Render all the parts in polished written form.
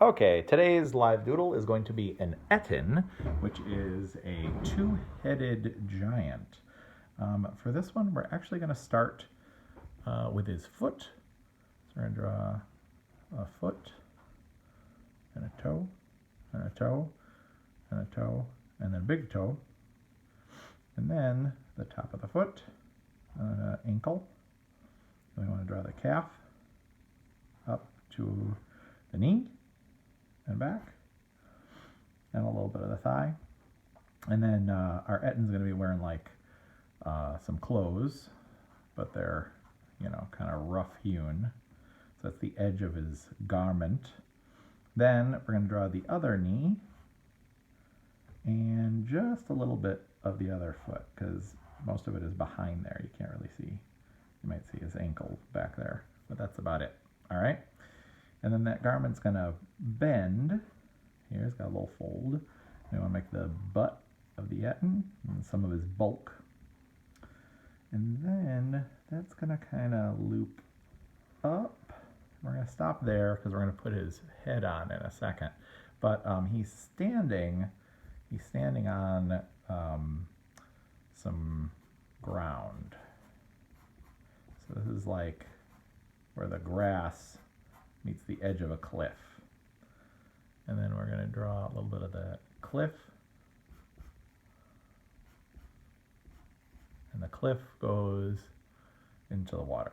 Okay, today's live doodle is going to be an Ettin, which is a two-headed giant. For this one, we're actually going to start with his foot. So we're going to draw a foot, and a toe, and a toe, and a toe, and then a big toe. And then the top of the foot, ankle. And we want to draw the calf up to the knee and back, and a little bit of the thigh. And then our Ettin's going to be wearing like some clothes, but they're, kind of rough hewn. So that's the edge of his garment. Then we're going to draw the other knee and just a little bit of the other foot, because most of it is behind there. You can't really see. You might see his ankle back there, but that's about it. All right. And then that garment's going to bend. Here, it's got a little fold. We want to make the butt of the Ettin and some of his bulk. And then that's going to kind of loop up. We're going to stop there because we're going to put his head on in a second. But he's standing on some ground. So this is like where the grass meets the edge of a cliff. And then we're going to draw a little bit of the cliff. And the cliff goes into the water.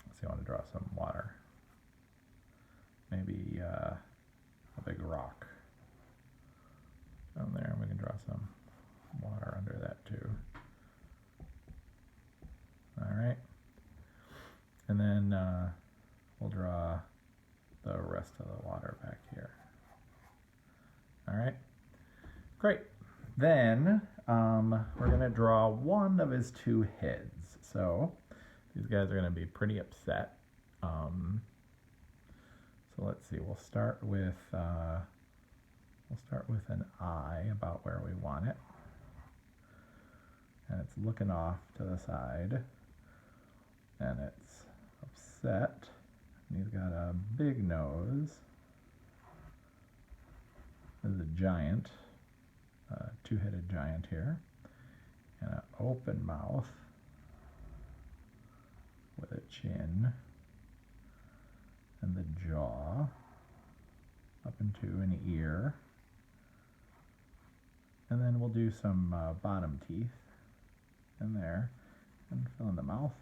So you want to draw some water. Maybe a big rock down there. We can draw some water under that too. All right. And then we'll draw the rest of the water back here. All right, great. Then we're going to draw one of his two heads. So these guys are going to be pretty upset. So let's see. We'll start with an eye about where we want it, and it's looking off to the side, and it's upset. And he's got a big nose. This is a giant, two-headed giant here, and an open mouth with a chin, and the jaw up into an ear. And then we'll do some bottom teeth in there and fill in the mouth.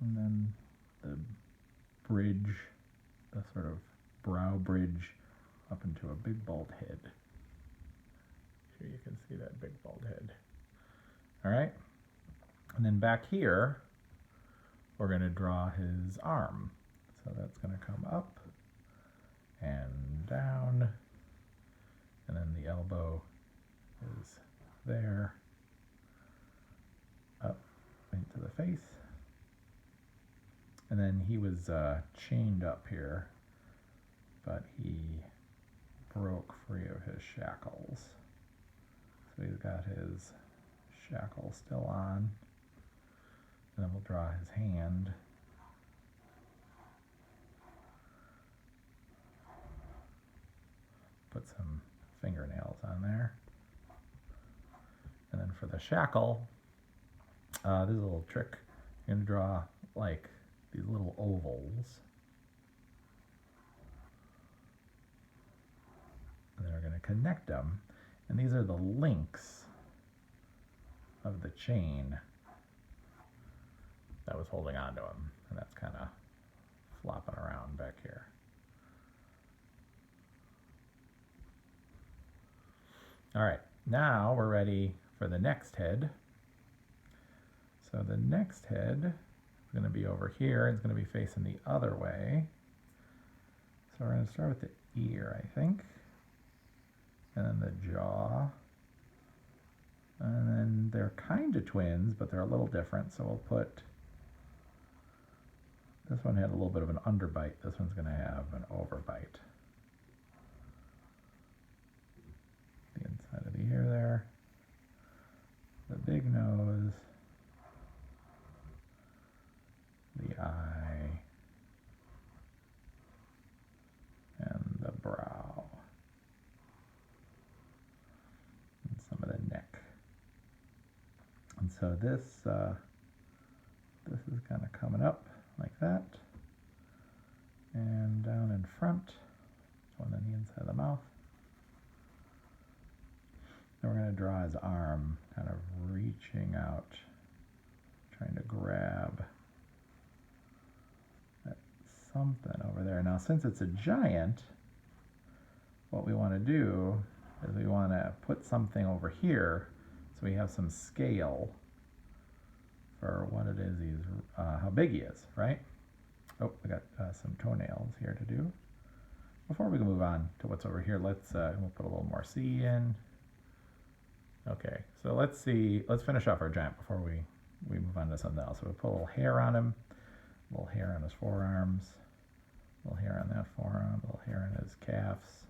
And then the bridge, the sort of brow bridge up into a big bald head. Here you can see that big bald head. All right. And then back here, we're going to draw his arm. So that's going to come up and down. And then the elbow is there, up into the face. And then he was chained up here, but he broke free of his shackles. So he's got his shackles still on. And then we'll draw his hand. Put some fingernails on there. And then for the shackle, this is a little trick. You're going to draw like these little ovals. And then we're going to connect them. And these are the links of the chain that was holding on to him. And that's kind of flopping around back here. All right, now we're ready for the next head. So the next head is going to be over here. It's going to be facing the other way. So we're going to start with the ear, I think. And then the jaw. And then they're kind of twins, but they're a little different. So we'll put, this one had a little bit of an underbite. This one's going to have an overbite. The inside of the ear there. The big nose. The eye. so this is kind of coming up like that, and down in front, going on the inside of the mouth. Then we're going to draw his arm, kind of reaching out, trying to grab that something over there. Now, since it's a giant, what we want to do is we want to put something over here so we have some scale for what it is he's, how big he is, right? Oh, we got some toenails here to do. Before we can move on to what's over here, we'll put a little more C in. Okay, so let's finish off our giant before we move on to something else. So we'll put a little hair on him, a little hair on his forearms, a little hair on that forearm, a little hair on his calves,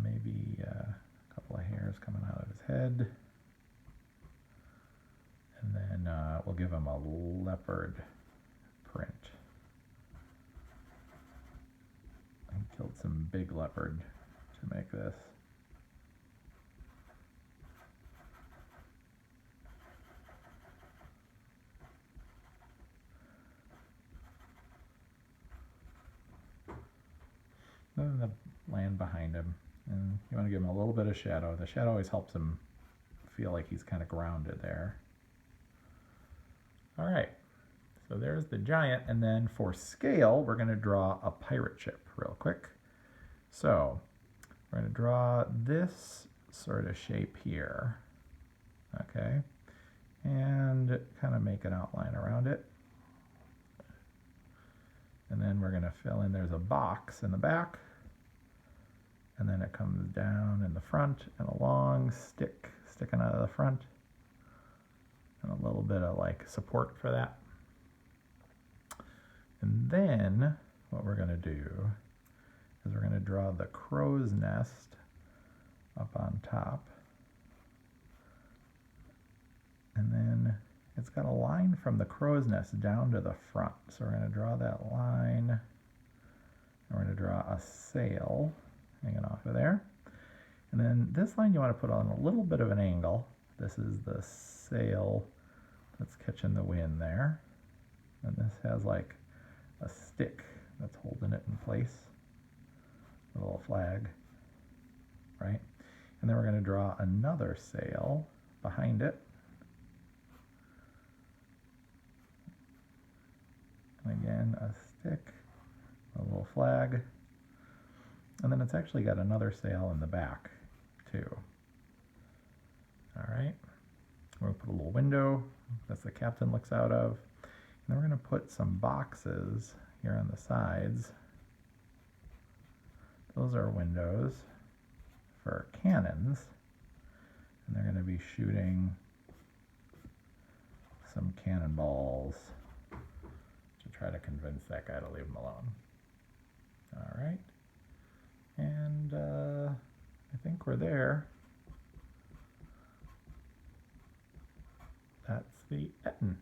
maybe a couple of hairs coming out of his head. And then we'll give him a leopard print. I killed some big leopard to make this. Then the land behind him, and you want to give him a little bit of shadow. The shadow always helps him feel like he's kind of grounded there. All right, so there's the giant, and then for scale, we're going to draw a pirate ship real quick. So we're going to draw this sort of shape here, okay, and kind of make an outline around it. And then we're going to fill in, there's a box in the back, and then it comes down in the front and a long stick sticking out of the front, and a little bit of like support for that. And then what we're going to do is we're going to draw the crow's nest up on top, and then it's got a line from the crow's nest down to the front. So we're going to draw that line, and we're going to draw a sail hanging off of there. And then this line you want to put on a little bit of an angle. This is the sail that's catching the wind there. And this has like a stick that's holding it in place, a little flag, right? And then we're going to draw another sail behind it. Again, a stick, a little flag, and then it's actually got another sail in the back too. All right, we're going to put a little window that the captain looks out of, and then we're going to put some boxes here on the sides. Those are windows for cannons, and they're going to be shooting some cannonballs. Try to convince that guy to leave him alone. All right, and I think we're there. That's the Ettin.